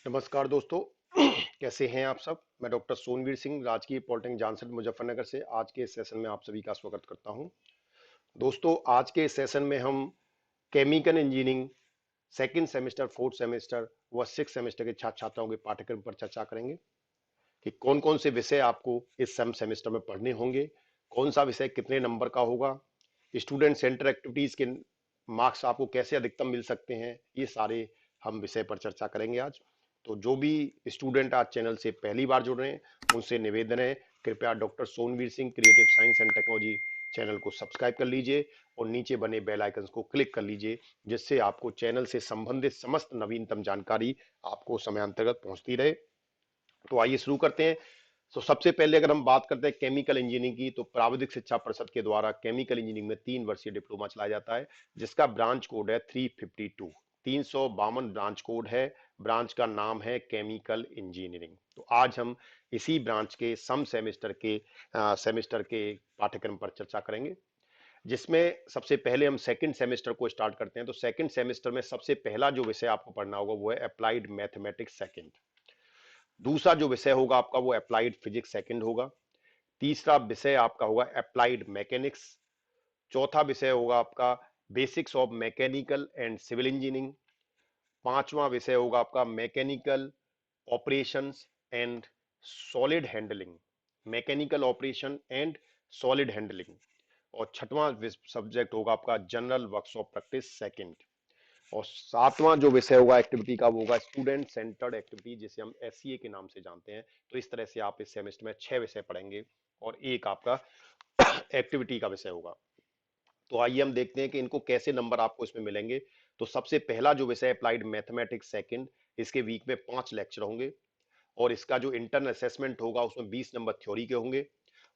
नमस्कार दोस्तों। कैसे हैं आप सब। मैं डॉक्टर सोनवीर सिंह राजकीय पॉलिटेक्निक जानसठ मुजफ्फरनगर से आज के इस सेशन में आप सभी का स्वागत करता हूं। दोस्तों, आज के इस सेशन में हम chemical engineering second semester, fourth semester व सिक्स सेमेस्टर के छात्र छात्राओं के पाठ्यक्रम पर चर्चा करेंगे कि कौन कौन से विषय आपको इस सेमेस्टर में पढ़ने होंगे, कौन सा विषय कितने नंबर का होगा, स्टूडेंट सेंटर एक्टिविटीज के मार्क्स आपको कैसे अधिकतम मिल सकते हैं। ये सारे हम विषय पर चर्चा करेंगे आज। तो जो भी स्टूडेंट आज चैनल से पहली बार जुड़ रहे हैं उनसे निवेदन है, कृपया doctor Sonveer Singh creative science and technology channel को सब्सक्राइब कर लीजिए और नीचे बने बेल आइकन को क्लिक कर लीजिए, जिससे आपको चैनल से संबंधित समस्त नवीनतम जानकारी आपको समयांतर्गत पहुंचती रहे। तो आइए शुरू करते हैं। तो सबसे पहले अगर हम बात करते हैं केमिकल इंजीनियरिंग की, तो प्राविधिक शिक्षा परिषद के द्वारा केमिकल इंजीनियरिंग में 3 वर्षीय डिप्लोमा चलाया जाता है, जिसका ब्रांच कोड है 352। 352 ब्रांच कोड है। ब्रांच का नाम है केमिकल इंजीनियरिंग। तो आज हम इसी ब्रांच के सेमेस्टर के पाठ्यक्रम पर चर्चा करेंगे, जिसमें सबसे पहले हम सेकंड सेमेस्टर को स्टार्ट करते हैं। तो सेकंड सेमेस्टर में सबसे पहला जो विषय आपको पढ़ना होगा वो है अप्लाइड मैथमेटिक्स सेकंड। दूसरा जो विषय होगा आपका वो अप्लाइड फिजिक्स सेकंड होगा। तीसरा विषय आपका होगा अप्लाइड मैकेनिक्स। चौथा विषय होगा आपका basics of mechanical and civil engineering. पांचवा विषय होगा आपका mechanical operations and solid handling. Mechanical operation and solid handling. और छठवां सब्जेक्ट होगा आपका जनरल वर्कशॉप प्रैक्टिस सेकंड। और सातवां जो विषय होगा एक्टिविटी का वो होगा स्टूडेंट सेंटर्ड एक्टिविटी, जिसे हम एससीए के नाम से जानते हैं। तो इस तरह से आप इस सेमेस्टर में 6 विषय पढ़ेंगे और एक आपका एक्टिविटी का विषय होगा। तो आइए हम देखते हैं कि इनको कैसे नंबर आपको इसमें मिलेंगे। तो सबसे पहला जो विषय अप्लाइड मैथमेटिक्स सेकंड, इसके वीक में 5 लेक्चर होंगे और इसका जो इंटरनल असेसमेंट होगा उसमें 20 नंबर थ्योरी के होंगे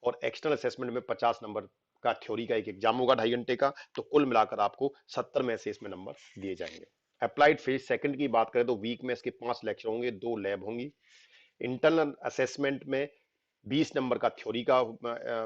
और एक्सटर्नल असेसमेंट में 50 नंबर का थ्योरी का एक एग्जाम होगा 2.5 घंटे का। तो कुल मिलाकर आपको 70 में से इसमें नंबर दिए जाएंगे। अप्लाइड फेज सेकंड की बात करें तो वीक में इसके 5 लेक्चर होंगे, 2 लैब होंगी। इंटरनल असेसमेंट में 20 नंबर का थ्योरी का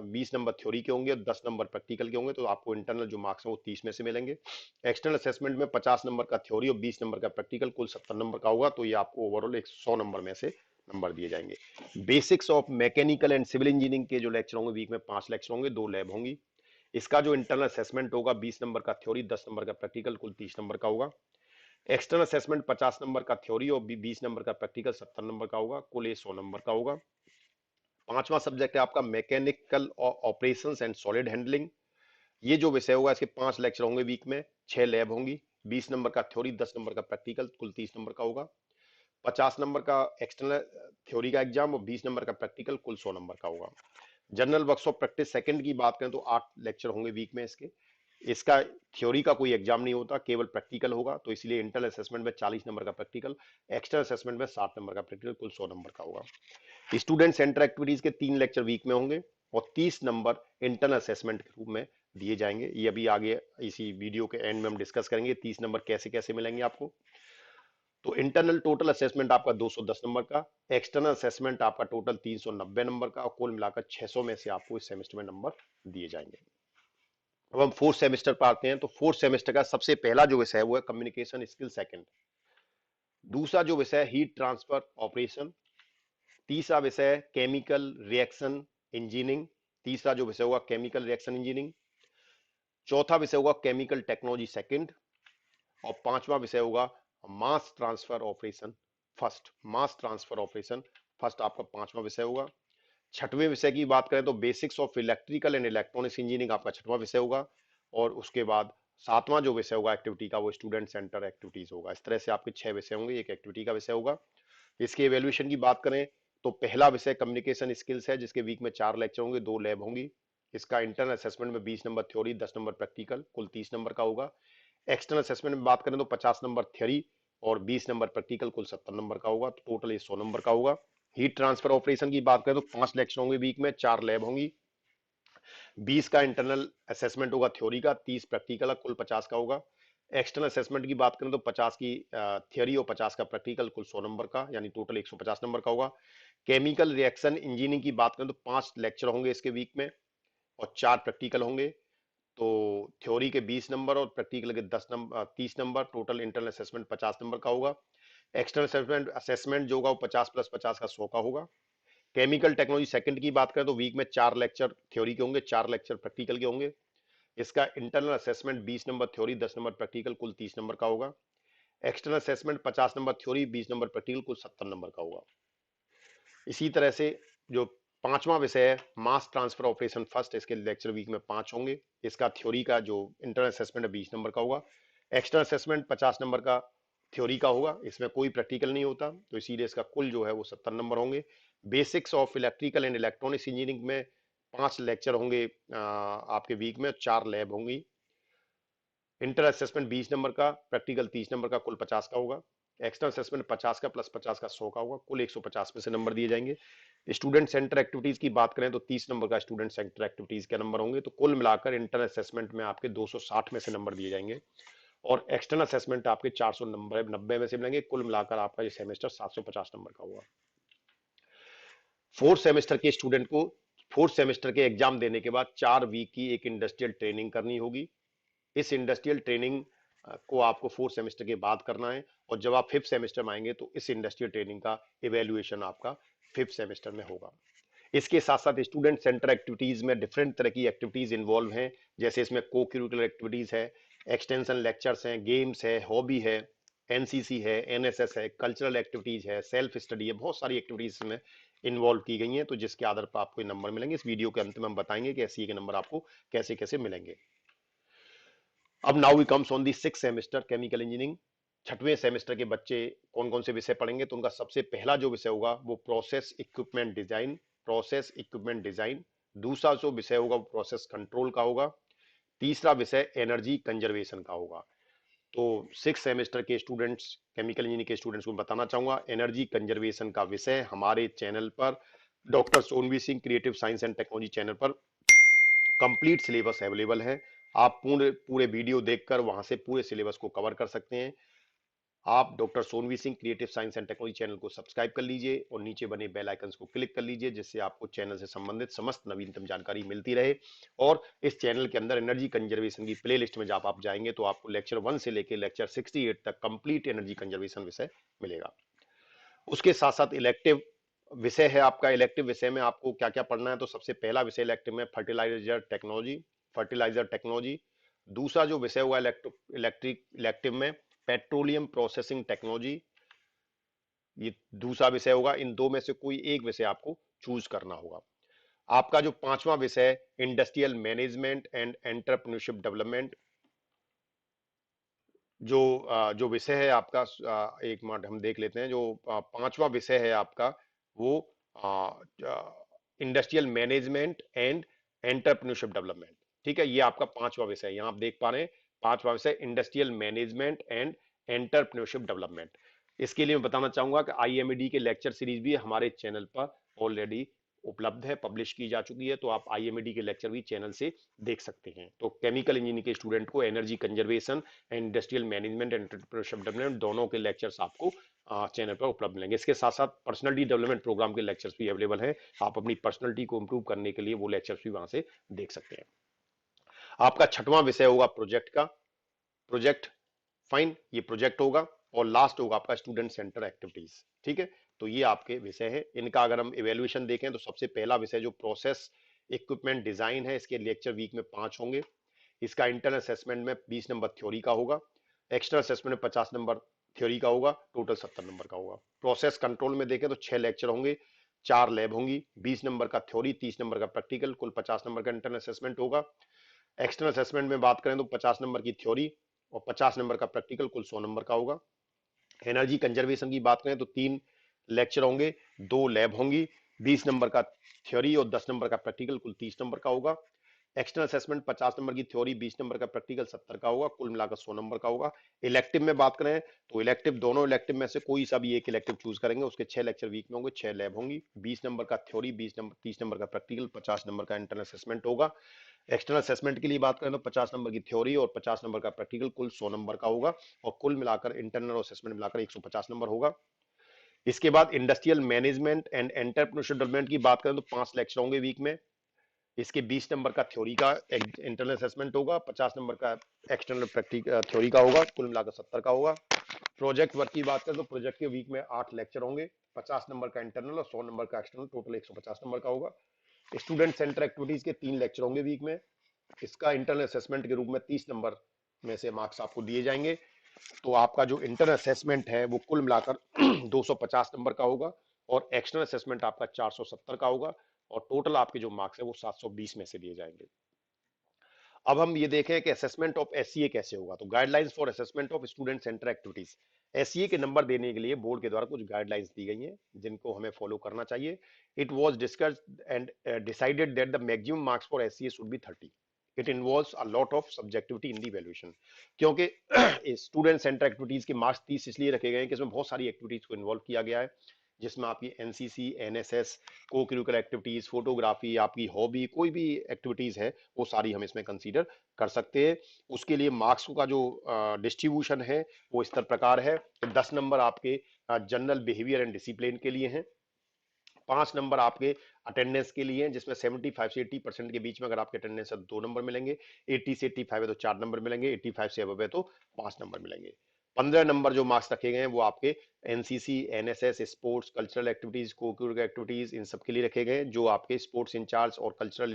20 नंबर थ्योरी के होंगे और 10 नंबर प्रैक्टिकल के होंगे। तो आपको इंटरनल जो मार्क्स हैं वो 30 में से मिलेंगे। एक्सटर्नल असेसमेंट में 50 नंबर का थ्योरी और 20 नंबर का प्रैक्टिकल, कुल 70 नंबर का होगा। तो ये आपको ओवरऑल 100 नंबर में से नंबर दिए जाएंगे। Basics of mechanical and civil engineering के जो लेक्चर होंगे वीक में 5 लेक्चर होंगे, 2 लैब होंगी। इसका जो इंटरनल असेसमेंट होगा 20 नंबर का थ्योरी, 10 नंबर का प्रैक्टिकल, कुल 30 नंबर का होगा। एक्सटर्नल असेसमेंट 50 नंबर का थ्योरी और 20 नंबर का प्रैक्टिकल, 70 नंबर का होगा। कुल ये 100 नंबर का होगा। पांचवा सब्जेक्ट है आपका mechanical operations and solid handling. ये जो विषय होगा इसके 5 लेक्चर होंगे वीक में, 6 लैब होंगी। 20 नंबर का थ्योरी, 10 नंबर का प्रैक्टिकल, कुल 30 नंबर का होगा। 50 नंबर का एक्सटर्नल थ्योरी का एग्जाम और 20 नंबर का प्रैक्टिकल, कुल 100 नंबर का होगा। जनरल वर्कशॉप प्रैक्टिस सेकंड की बात करें तो 8 लेक्चर होंगे वीक में इसके। इसका थ्योरी का कोई एग्जाम नहीं होता, केवल प्रैक्टिकल होगा। तो इसलिए इंटरनल असेसमेंट में 40 नंबर का प्रैक्टिकल, एक्सटर्नल असेसमेंट में 60 नंबर का प्रैक्टिकल, कुल 100 नंबर का होगा। स्टूडेंट सेंटर एक्टिविटीज के 3 लेक्चर वीक में होंगे और 30 नंबर इंटरनल असेसमेंट के रूप में दिए जाएंगे। ये अभी आगे इसी वीडियो के एंड में हम डिस्कस करेंगे 30 नंबर कैसे कैसे मिलेंगे आपको। तो इंटरनल टोटल असेसमेंट आपका 210 नंबर का, एक्सटर्नल असेसमेंट आपका टोटल 390 नंबर का और कुल मिलाकर 600 में से आपको इस सेमेस्टर में नंबर दिए जाएंगे। अब हम फोर्थ सेमेस्टर पर आते हैं। तो फोर्थ सेमेस्टर का सबसे पहला जो विषय है वो है कम्युनिकेशन स्किल सेकंड। दूसरा जो विषय है हीट ट्रांसफर ऑपरेशन। तीसरा विषय है केमिकल रिएक्शन इंजीनियरिंग। तीसरा जो विषय होगा केमिकल रिएक्शन इंजीनियरिंग। चौथा विषय होगा केमिकल टेक्नोलॉजी सेकंड और पांचवा विषय होगा mass transfer operation first. Mass transfer operation first आपका पांचवा विषय होगा। छठवें विषय की बात करें तो basics of electrical and electronics engineering आपका छठवां विषय होगा। और उसके बाद सातवां जो विषय होगा एक्टिविटी का वो स्टूडेंट सेंटर एक्टिविटीज होगा। इस तरह से आपके 6 विषय होंगे, एक एक्टिविटी का विषय होगा। इसके एवेल्युएशन की बात करें तो पहला विषय कम्युनिकेशन स्किल्स है, जिसके वीक में 4 लेक्चर होंगे, 2 लैब होंगी। इसका इंटरनल असेसमेंट में 20 नंबर थ्योरी, 10 नंबर प्रैक्टिकल, कुल 30 नंबर का होगा। एक्सटर्नल असेसमेंट में बात करें तो 50 नंबर थ्योरी और 20 नंबर प्रैक्टिकल, कुल 70 नंबर का होगा। तो टोटल ये 100 नंबर का होगा। हीट ट्रांसफर ऑपरेशन की बात करें तो 5 लेक्चर होंगे वीक में, 4 लैब होंगी। 20 का इंटरनल असेसमेंट होगा थ्योरी का, 30 प्रैक्टिकल, कुल 50 का होगा। एक्सटर्नल असेसमेंट की बात करें तो 50 की थ्योरी और 50 का प्रैक्टिकल, कुल 100 नंबर का, यानी टोटल 150 नंबर का होगा। केमिकल रिएक्शन इंजीनियरिंग की बात करें तो 5 लेक्चर होंगे इसके वीक में और 4 प्रैक्टिकल होंगे। तो थ्योरी के 20 नंबर और प्रैक्टिकल के 10 number 30 number, total internal assessment 50 number का होगा। एक्सटर्नल असेसमेंट असेसमेंट जो होगा वो 50+50 का 100 का होगा। केमिकल टेक्नोलॉजी सेकंड की बात करें तो वीक में 4 लेक्चर थ्योरी के होंगे, 4 लेक्चर प्रैक्टिकल के होंगे। इसका internal assessment 20 number theory, 10 number practical, कुल 30 नंबर का होगा। External assessment 50 number theory, 20 number practical, कुल 70 नंबर का होगा। इसी तरह से जो पांचवा विषय है मास ट्रांसफर ऑपरेशन फर्स्ट, इसके लेक्चर वीक में 5 होंगे। इसका थ्योरी का जो इंटरनल असेसमेंट है 20 नंबर का होगा। एक्सटर्नल असेसमेंट 50 नंबर का थ्योरी का होगा, इसमें कोई प्रैक्टिकल नहीं होता, तो इसीलिए इसका कुल जो है वो 70 नंबर होंगे। Basics of electrical and electronics engineering में 5 लेक्चर होंगे आपके वीक में, 4 लैब होंगी। इंटर असेसमेंट 20 नंबर का, प्रैक्टिकल 30 नंबर का, कुल 50 का होगा। एक्सटर्नल असेसमेंट 50 का प्लस 50 का 100 का होगा, कुल 150 में से नंबर दिए जाएंगे। स्टूडेंट सेंटर एक्टिविटीज की बात करें तो 30 नंबर का स्टूडेंट सेंटर एक्टिविटीज के नंबर होंगे, तो कुल मिलाकर इंटर असेसमेंट में आपके 260 में से नंबर दिए जाएंगे और एक्सटर्नल असेसमेंट आपके 490 में से मिलेंगे। कुल मिलाकर आपका ये सेमेस्टर 750 नंबर का होगा। फोर्थ सेमेस्टर के स्टूडेंट को फोर्थ सेमेस्टर के एग्जाम देने के बाद 4 वीक की एक इंडस्ट्रियल ट्रेनिंग करनी होगी। इस इंडस्ट्रियल ट्रेनिंग को आपको फोर्थ सेमेस्टर के बाद करना है और जब आप फिफ्थ सेमेस्टर में आएंगे तो इस इंडस्ट्रियल ट्रेनिंग का इवेल्युएशन आपका फिफ्थ सेमेस्टर में होगा। इसके साथ साथ स्टूडेंट सेंटर एक्टिविटीज में डिफरेंट तरह की एक्टिविटीज इन्वॉल्व हैं, जैसे इसमें को करिकुलर एक्टिविटीज है, एक्सटेंशन लेक्चर्स हैं, गेम्स है, हॉबी है, एनसीसी है, एनएसएस है, कल्चरल एक्टिविटीज है, सेल्फ स्टडी है, बहुत सारी एक्टिविटीज इसमें इन्वॉल्व की गई हैं, तो जिसके आधार पर आपको नंबर मिलेंगे। इस वीडियो के अंत में हम बताएंगे कि एससीए के नंबर आपको कैसे कैसे मिलेंगे। अब now we comes on the six semester chemical engineering. छठवें सेमेस्टर के बच्चे कौन कौन से विषय पढ़ेंगे, तो उनका सबसे पहला जो विषय होगा वो process equipment design, process equipment design. दूसरा जो विषय होगा वो प्रोसेस कंट्रोल का होगा। तीसरा विषय एनर्जी कंजर्वेशन का होगा। तो सिक्स सेमेस्टर के स्टूडेंट्स, केमिकल इंजीनियरिंग के स्टूडेंट्स को बताना चाहूंगा, एनर्जी कंजर्वेशन का विषय हमारे चैनल पर, doctor Sonvi Singh creative science and technology channel पर कंप्लीट सिलेबस अवेलेबल है। आप पूरे पूरे वीडियो देखकर वहां से पूरे सिलेबस को कवर कर सकते हैं। आप doctor Sonvi Singh creative science and technology channel को सब्सक्राइब कर लीजिए और नीचे बने बेल आइकन को क्लिक कर लीजिए, जिससे आपको चैनल से संबंधित समस्त नवीनतम जानकारी मिलती रहे। और इस चैनल के अंदर एनर्जी कंजर्वेशन की प्लेलिस्ट में जब आप जाएंगे तो आपको लेक्चर 1 से लेकर लेक्चर 68 तक कंप्लीट एनर्जी कंजर्वेशन विषय मिलेगा। उसके साथ साथ इलेक्टिव विषय है आपका। इलेक्टिव विषय में आपको क्या क्या पढ़ना है, तो सबसे पहला विषय इलेक्टिव में फर्टिलाइजर टेक्नोलॉजी, फर्टिलाइजर टेक्नोलॉजी। दूसरा जो विषय हुआ इलेक्ट्रिक इलेक्टिव में पेट्रोलियम प्रोसेसिंग टेक्नोलॉजी, ये दूसरा विषय होगा। इन दो में से कोई एक विषय आपको चूज करना होगा। आपका जो पांचवा विषय है industrial management and entrepreneurship development, जो विषय है आपका, एक मिनट हम देख लेते हैं। जो पांचवा विषय है आपका वो industrial management and entrepreneurship development. ठीक है, ये आपका पांचवा विषय है, यहां आप देख पा रहे हैं। पांचवा विषय industrial management and entrepreneurship development. इसके लिए मैं बताना चाहूंगा कि आईएमडी के लेक्चर सीरीज भी हमारे चैनल पर ऑलरेडी उपलब्ध है, पब्लिश की जा चुकी है, तो आप आईएमडी के लेक्चर भी चैनल से देख सकते हैं। तो केमिकल इंजीनियरिंग के स्टूडेंट को energy conservation, industrial management and entrepreneurship development दोनों के लेक्चर्स आपको चैनल पर उपलब्ध मिलेंगे। इसके साथ साथ पर्सनालिटी डेवलपमेंट प्रोग्राम के लेक्चर्स भी अवेलेबल हैं, आप अपनी पर्सनालिटी को इंप्रूव करने के लिए वो लेक्चर्स भी वहां से देख सकते हैं। आपका छठवां विषय होगा प्रोजेक्ट का, प्रोजेक्ट, फाइन, ये प्रोजेक्ट होगा। और लास्ट होगा आपका स्टूडेंट सेंटर एक्टिविटीज। ठीक है, तो ये आपके विषय है। इनका अगर हम इवेल्युएशन देखें तो सबसे पहला विषय जो प्रोसेस इक्विपमेंट डिजाइन है, इसके लेक्चर वीक में 5 होंगे। इसका इंटरनल असेसमेंट में 20 नंबर थ्योरी का होगा, एक्सटर्नल असेसमेंट में 50 नंबर थ्योरी का होगा, टोटल 70 नंबर का होगा। प्रोसेस कंट्रोल में देखें तो 6 लेक्चर होंगे, 4 लैब होंगी, 20 नंबर का थ्योरी, 30 नंबर का प्रैक्टिकल, कुल 50 नंबर का इंटरनल असेसमेंट होगा। एक्सटर्नल असेसमेंट में बात करें तो 50 नंबर की थ्योरी और 50 नंबर का प्रैक्टिकल, कुल 100 नंबर का होगा। एनर्जी कंजर्वेशन की बात करें तो 3 लेक्चर होंगे, 2 लैब होंगी, 20 नंबर का थ्योरी और 10 नंबर का प्रैक्टिकल, कुल 30 नंबर का होगा। एक्सटर्नल असेसमेंट 50 नंबर की थ्योरी, 20 नंबर का प्रैक्टिकल, 70 का होगा, कुल मिलाकर 100 नंबर का होगा। इलेक्टिव में बात करें तो इलेक्टिव, दोनों इलेक्टिव में से कोई सा भी एक इलेक्टिव चूज करेंगे, उसके 6 लेक्चर वीक में होंगे, 6 लैब होंगी, 20 नंबर का थ्योरी, 20 नंबर 30 नंबर का प्रैक्टिकल, 50 नंबर का इंटरनल असेसमेंट होगा। एक्सटर्नल असेसमेंट के लिए बात करें तो 50 नंबर की थ्योरी और 50 नंबर का प्रैक्टिकल, कुल 100 नंबर का होगा और कुल मिलाकर इंटरनल और असेसमेंट मिलाकर 150 नंबर होगा। इसके बाद industrial management and entrepreneurship development की बात करें तो 5 लेक्चर होंगे वीक में, इसके 20 नंबर का थ्योरी का इंटरनल असेसमेंट होगा, 50 नंबर का एक्सटर्नल प्रैक्टिकल थ्योरी का होगा, कुल मिलाकर 70 का होगा। प्रोजेक्ट वर्क की बात करें तो प्रोजेक्ट के वीक में 8 लेक्चर होंगे, 50 नंबर का इंटरनल और 100 नंबर का एक्सटर्नल, टोटल 150 नंबर का होगा। स्टूडेंट सेंटर एक्टिविटीज के 3 लेक्चर होंगे वीक में। इसका इंटरनल असेसमेंट के रूप में 30 नंबर में से मार्क्स आपको दिए जाएंगे। तो आपका जो इंटरनल असेसमेंट है वो कुल मिलाकर 250 नंबर का होगा और एक्सटर्नल असेसमेंट आपका 470 का होगा और टोटल आपके जो मार्क्स है वो 720 में से दिए जाएंगे। अब हम ये देखें कि असेसमेंट ऑफ एससीए कैसे होगा। तो guidelines for assessment of student centre activities, SCA के नंबर देने के लिए बोर्ड के द्वारा कुछ गाइडलाइंस दी गई हैं जिनको हमें फॉलो करना चाहिए। It was discussed and decided that the maximum marks for SCA should be 30। It involves a lot of subjectivity in the evaluation, क्योंकि स्टूडेंट सेंटर एक्टिविटीज के मार्क्स 30 इसलिए रखे गए हैं कि इसमें बहुत सारी एक्टिविटीज को इन्वॉल्व किया गया है, जिसमें आपकी एनसीसी, एनएसएस, को करिकुलर एक्टिविटीज, फोटोग्राफी, आपकी हॉबी, कोई भी एक्टिविटीज है वो सारी हम इसमें कंसीडर कर सकते हैं। उसके लिए मार्क्स का जो डिस्ट्रीब्यूशन है वो इस प्रकार है। 10 नंबर आपके जनरल बिहेवियर एंड डिसिप्लिन के लिए हैं, 5 नंबर आपके अटेंडेंस के लिए हैं, जिसमें 75 से 80% के बीच में अगर आपके अटेंडेंस है तो 2 नंबर मिलेंगे, 80 से 85 है तो 4 नंबर मिलेंगे, 85 से अबव है तो 5 नंबर मिलेंगे। 15 नंबर जो मार्क्स रखे गए हैं वो आपके NCC, NSS, sports, cultural activities, को करिकुलर एक्टिविटीज, इन सब के लिए रखे गए हैं, जो आपके स्पोर्ट्स इंचार्ज और कल्चरल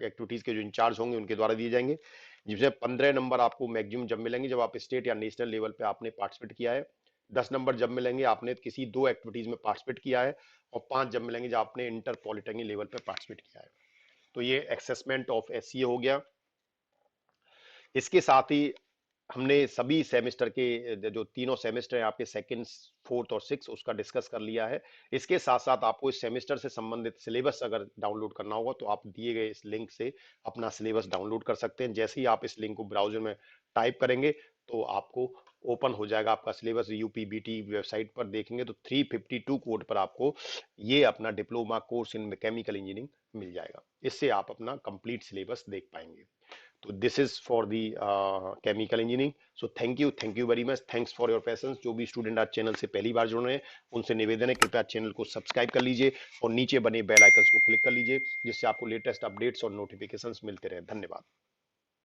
एक्टिविटीज के जो इंचार्ज होंगे उनके द्वारा दिए जाएंगे। जिसमें 15 नंबर आपको मैक्सिमम जब मिलेंगे जब आप स्टेट या नेशनल लेवल पे आपने पार्टिसिपेट किया है, 10 नंबर जब मिलेंगे आपने किसी 2 एक्टिविटीज में पार्टिसिपेट किया है, और 5 जब मिलेंगे जब आपने इंटर पॉलिटेक्निक लेवल पे पार्टिसिपेट किया है। तो ये असेसमेंट ऑफ एससीए हो गया। इसके साथ ही हमने सभी सेमेस्टर के जो तीनों सेमेस्टर हैं आपके सेकंड, फोर्थ और सिक्स, उसका डिस्कस कर लिया है। इसके साथ साथ आपको इस सेमेस्टर से संबंधित सिलेबस अगर डाउनलोड करना होगा तो आप दिए गए इस लिंक से अपना सिलेबस डाउनलोड कर सकते हैं। जैसे ही आप इस लिंक को ब्राउजर में टाइप करेंगे तो आपको ओपन हो जाएगा आपका सिलेबस। यूपीबीटी वेबसाइट पर देखेंगे तो 352 कोड पर आपको ये अपना diploma course in mechanical engineering मिल जाएगा। इससे आप अपना कंप्लीट सिलेबस देख पाएंगे। तो this is for the chemical engineering. So thank you very much, thanks for your patience. जो भी स्टूडेंट आज चैनल से पहली बार जुड़ रहे हैं उनसे निवेदन है कृपया चैनल को सब्सक्राइब कर लीजिए और नीचे बने बेल आइकन को क्लिक कर लीजिए, जिससे आपको लेटेस्ट अपडेट्स और नोटिफिकेशंस मिलते रहे। धन्यवाद।